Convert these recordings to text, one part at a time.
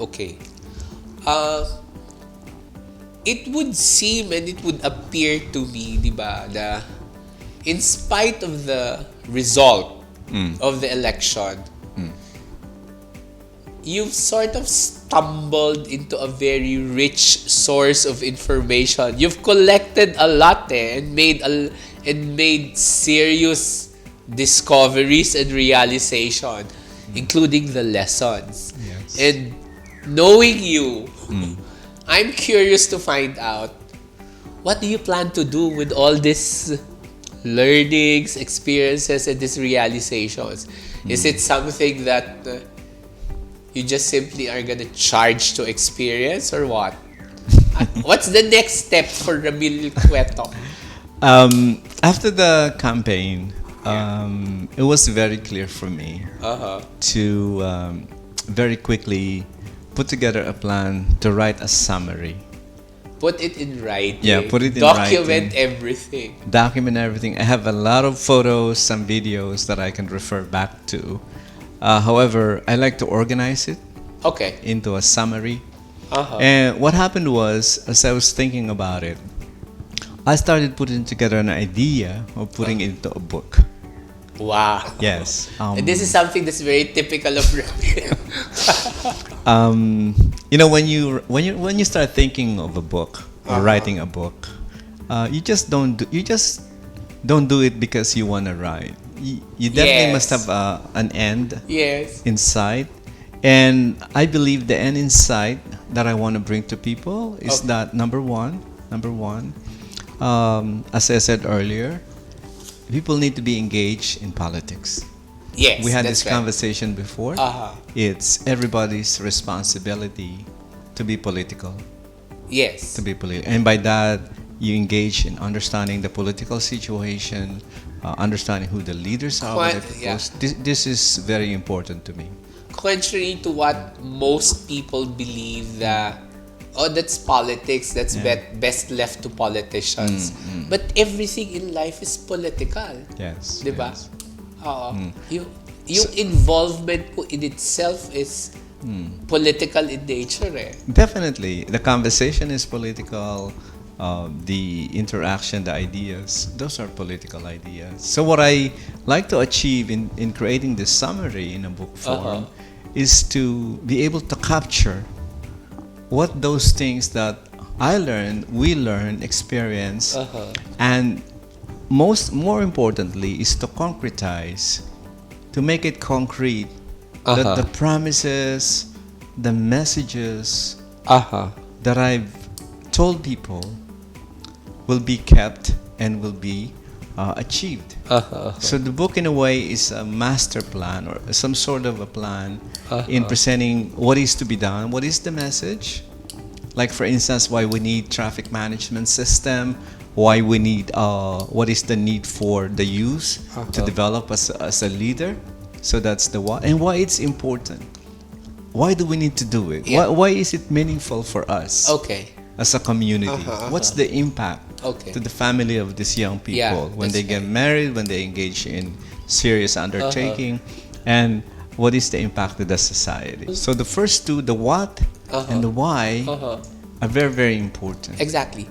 Okay. Uh, it would seem and it would appear to me, di ba, na in spite of the result of the election, you've sort of stumbled into a very rich source of information. You've collected a lot and made serious discoveries and realization, including the lessons. Yes. And knowing you, I'm curious to find out, what do you plan to do with all these learnings, experiences, and these realizations? Is it something that you just simply are gonna charge to experience, or what? What's the next step for Ramil Cueto? After the campaign, it was very clear for me to very quickly put together a plan to write a summary. Put it in writing. Yeah, put it in Document writing. everything. Document everything. I have a lot of photos, some videos that I can refer back to. However, I like to organize it Okay. into a summary. And what happened was, as I was thinking about it, I started putting together an idea of putting it into a book. Wow. Yes. And this is something that's very typical of Ramil. You know, when you start thinking of a book or writing a book, you just don't do it because you want to write. You definitely must have an end Yes. in sight, and I believe the end in sight that I want to bring to people is that number one, as I said earlier, people need to be engaged in politics. Yes. We had that's this right. conversation before. It's everybody's responsibility to be political. Yes. And by that, you engage in understanding the political situation, understanding who the leaders are. What they propose. This is very important to me. Contrary to what most people believe that, that's politics, that's best left to politicians. But everything in life is political. Yes. Diba? Yes. Yung involvement po in itself is political in nature eh. Definitely. The conversation is political. The interaction, the ideas, those are political ideas. So what I like to achieve in creating this summary in a book form is to be able to capture what those things that we learn, experience, and more importantly is to concretize, to make it concrete, that the promises, the messages that I've told people will be kept and will be achieved. So the book in a way is a master plan or some sort of a plan in presenting what is to be done, what is the message, like for instance why we need traffic management system, why we need what is the need for the youth to develop as a leader. So that's the why, and why it's important. Why do we need to do it? Why is it meaningful for us as a community? What's the impact to the family of these young people when they get married, when they engage in serious undertaking, and what is the impact to the society? So the first two, the what and the why, are very, very important. Exactly.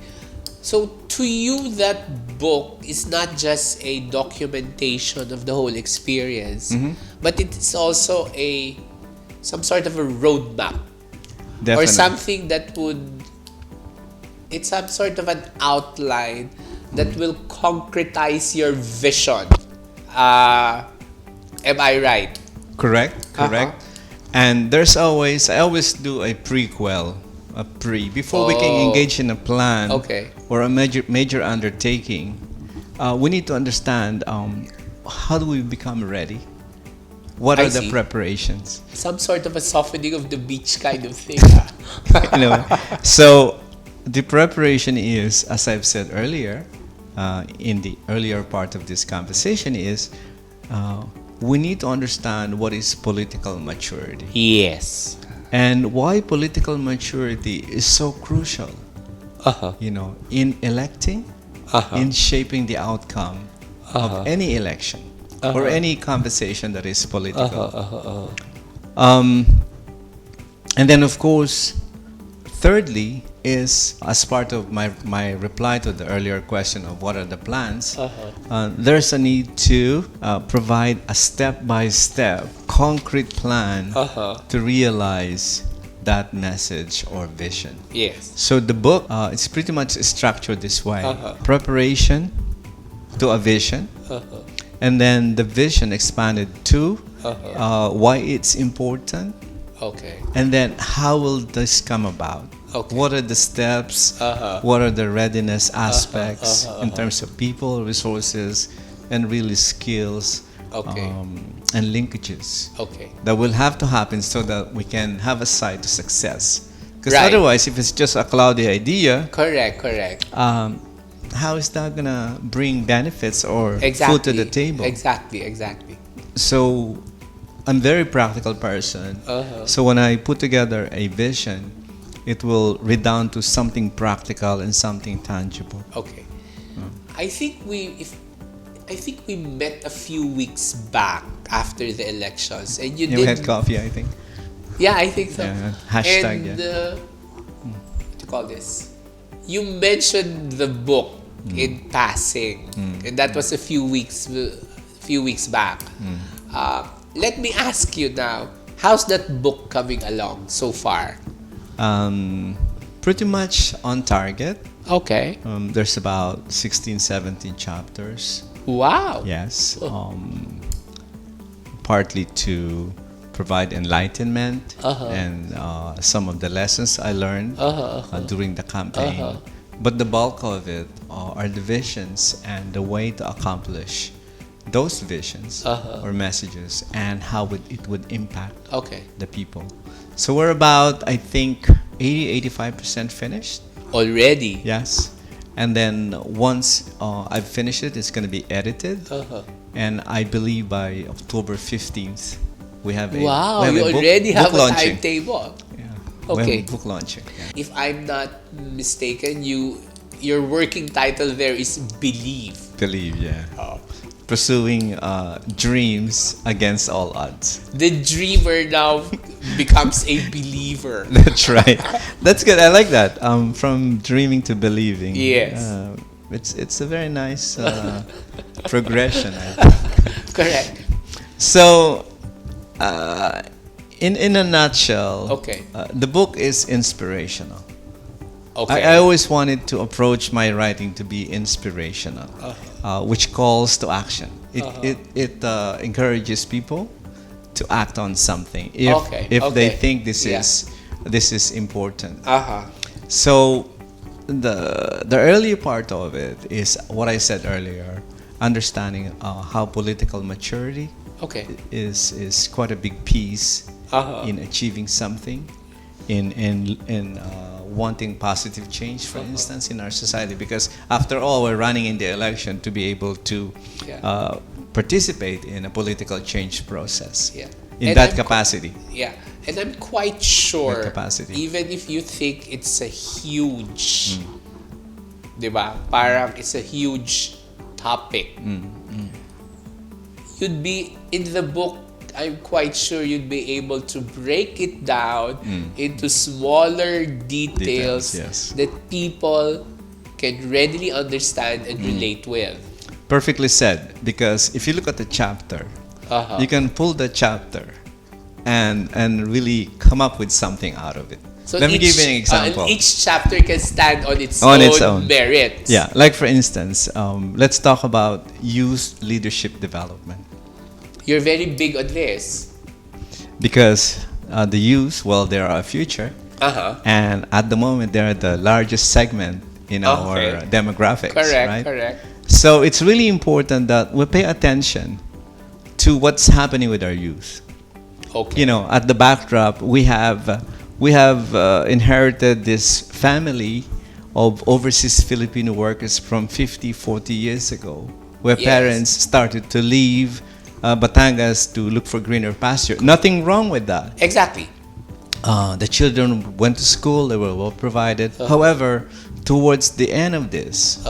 So to you, that book is not just a documentation of the whole experience, but it's also some sort of a roadmap. Definitely. Or something that it's some sort of an outline that will concretize your vision. Am I right? Correct. And I always do a prequel, before we can engage in a plan or a major undertaking. We need to understand how do we become ready? What are the preparations? Some sort of a softening of the beach kind of thing. So the preparation is, as I've said earlier, in the earlier part of this conversation, is we need to understand what is political maturity. Yes. And why political maturity is so crucial. In electing, in shaping the outcome of any election or any conversation that is political. And then, of course, thirdly is, as part of my reply to the earlier question of what are the plans, there's a need to provide a step-by-step concrete plan to realize that message or vision. Yes. So the book, it's pretty much structured this way. Preparation to a vision, and then the vision expanded to why it's important, Okay. and then how will this come about? Okay. What are the steps? What are the readiness aspects in terms of people, resources, and really skills, Okay. and linkages Okay. that will have to happen so that we can have a sight to success. Because Right. otherwise, if it's just a cloudy idea, Correct. Correct. how is that gonna bring benefits or Exactly. food to the table? Exactly. Exactly. So I'm a very practical person. So when I put together a vision, it will redound to something practical and something tangible. Okay. I think we met a few weeks back after the elections, and you We did. had coffee, I think. Yeah, I think so. Yeah, hashtag, And yeah. what do you call this? You mentioned the book in passing, and that was a few weeks back. Let me ask you now, how's that book coming along so far? Pretty much on target. Okay. There's about 16, 17 chapters. Wow. Yes. Partly to provide enlightenment and some of the lessons I learned during the campaign. But the bulk of it are the visions and the way to accomplish those visions or messages and how it would impact Okay. the people. So we're about, I think, 80-85% finished. Already. Yes. And then once I've finished it, it's going to be edited. And I believe by October 15th, we have a, Wow, we have you a book, already have book a launching. timetable. Yeah. Okay. We have a book launching. Yeah. If I'm not mistaken, your working title there is Believe. Believe, yeah. Pursuing dreams against all odds. The dreamer now becomes a believer. That's right. That's good. I like that. From dreaming to believing. Yes. It's a very nice progression, I think. Correct. So, in a nutshell, Okay. The book is inspirational. Okay. I always wanted to approach my writing to be inspirational, which calls to action. It encourages people to act on something if they think this is important. So the earlier part of it is what I said earlier, understanding how political maturity is quite a big piece in achieving something, in wanting positive change, for instance, in our society. Because after all, we're running in the election to be able to participate in a political change process in that capacity. Yeah, and I'm quite sure, capacity. even if you think it's a huge, diba? Parang it's a huge topic, you'd be, in the book, I'm quite sure you'd be able to break it down into smaller details that people can readily understand and relate with. Perfectly said. Because if you look at the chapter, you can pull the chapter and really come up with something out of it. So Let me give you an example. Each chapter can stand on its own merits. Yeah, like for instance, let's talk about youth leadership development. You're very big on this. Because the youth, well, they're our future. And at the moment, they're the largest segment in our demographics. Correct, right? correct. So it's really important that we pay attention to what's happening with our youth. Okay. You know, at the backdrop, we have inherited this family of overseas Filipino workers from 50, 40 years ago, where parents started to leave Batangas to look for greener pasture. Nothing wrong with that. Exactly. The children went to school, they were well provided. However, towards the end of this,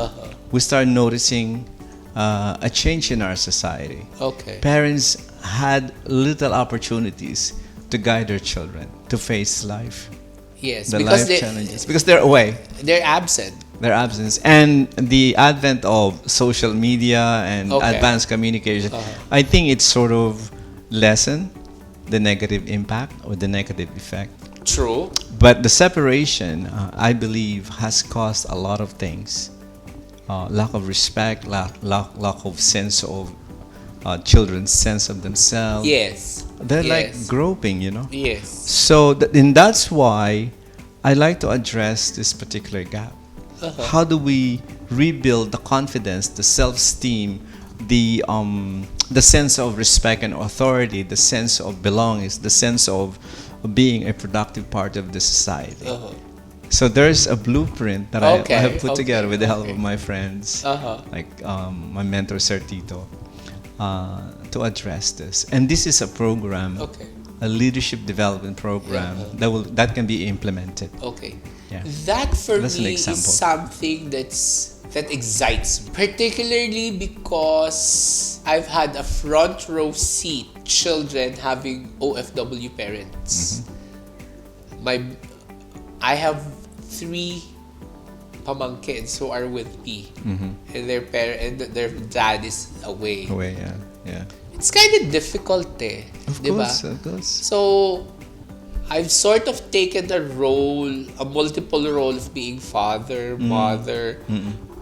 we start noticing a change in our society. Okay. Parents had little opportunities to guide their children to face life, Yes, the because life challenges, because they're away, they're absent. their absence, and the advent of social media and Okay. advanced communication. Uh-huh. I think it's sort of lessen the negative impact or the negative effect. True. But the separation, I believe, has caused a lot of things. Lack of respect, lack of sense of children's sense of themselves. Yes. They're like Yes. groping, you know. Yes. So, and that's why I like to address this particular gap. Uh-huh. How do we rebuild the confidence, the self-esteem, the sense of respect and authority, the sense of belonging, the sense of being a productive part of the society? Uh-huh. So there's a blueprint that Okay, I have put okay, together with the help okay. of my friends, Uh-huh. like my mentor Sir Tito, to address this. And this is a program, Okay. a leadership development program Yeah. that can be implemented. Okay. Yeah. That for That's an me is example. something that excites me, particularly because I've had a front row seat children having OFW parents. I have 3 pamangkins who are with me, and their dad is away. Away, yeah, yeah. It's kind of difficult, Of diba? course, of course. So, I've sort of taken a multiple role of being father, mother,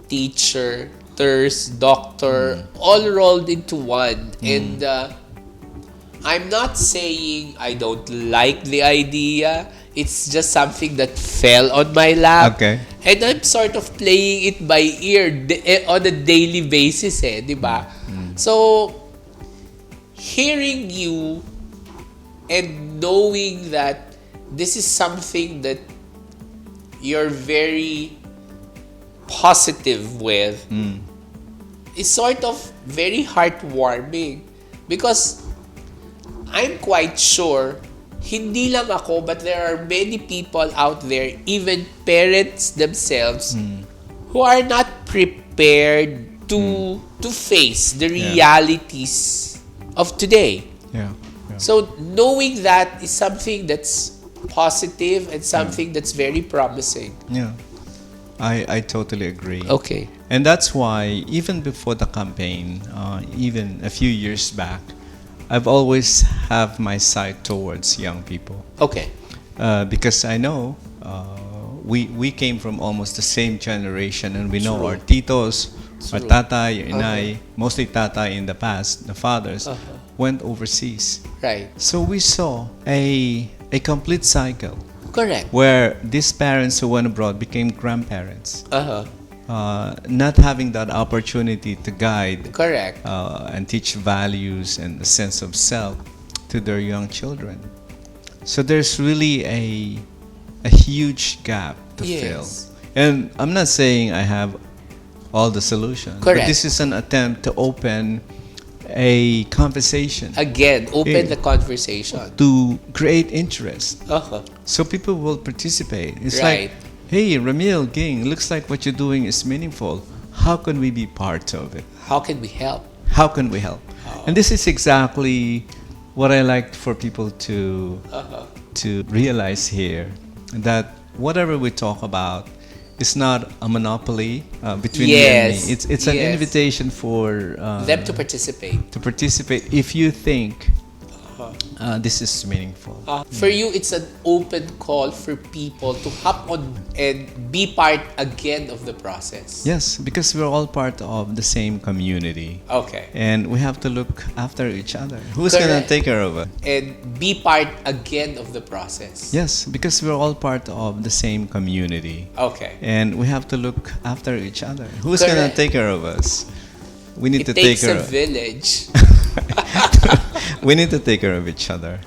teacher, nurse, doctor, all rolled into one. And I'm not saying I don't like the idea. It's just something that fell on my lap. Okay. And I'm sort of playing it by ear on a daily basis, diba? So, hearing you and knowing that this is something that you're very positive with is sort of very heartwarming, because I'm quite sure hindi lang ako, but there are many people out there, even parents themselves, who are not prepared to face the realities of today. Yeah, yeah. So knowing that is something that's positive and something that's very promising. Yeah. I totally agree. Okay. And that's why even before the campaign, even a few years back, I've always have my sight towards young people. Okay. Because I know we came from almost the same generation, and we know True. our titos, our True. tatay, inay, mostly tatay in the past, the fathers, went overseas. Right. So we saw a complete cycle Correct. where these parents who went abroad became grandparents, Uh-huh. not having that opportunity to guide Correct. and teach values and a sense of self to their young children. So there's really a huge gap to fill. Yes. And I'm not saying I have all the solutions, but Correct. this is an attempt to open a conversation, Again, open Yeah. the conversation. to create interest, Uh-huh. so people will participate. It's Right. like, hey, Ramil, Ging, looks like what you're doing is meaningful. How can we be part of it? How can we help? How can we help? And this is exactly what I like for people to realize here, that whatever we talk about is not a monopoly between you and Yes. me. It's an Yes. invitation for Them to participate. to participate if you think this is meaningful. For you, it's an open call for people to hop on and be part again of the process. Yes, because we're all part of the same community. Okay. And we have to look after each other. Who's going to Correct. take care of us? And be part again of the process. Yes, because we're all part of the same community. Okay. And we have to look after each other. Who's going to Correct. take care of us? We need It to take takes care a of village. we need to take care of each other.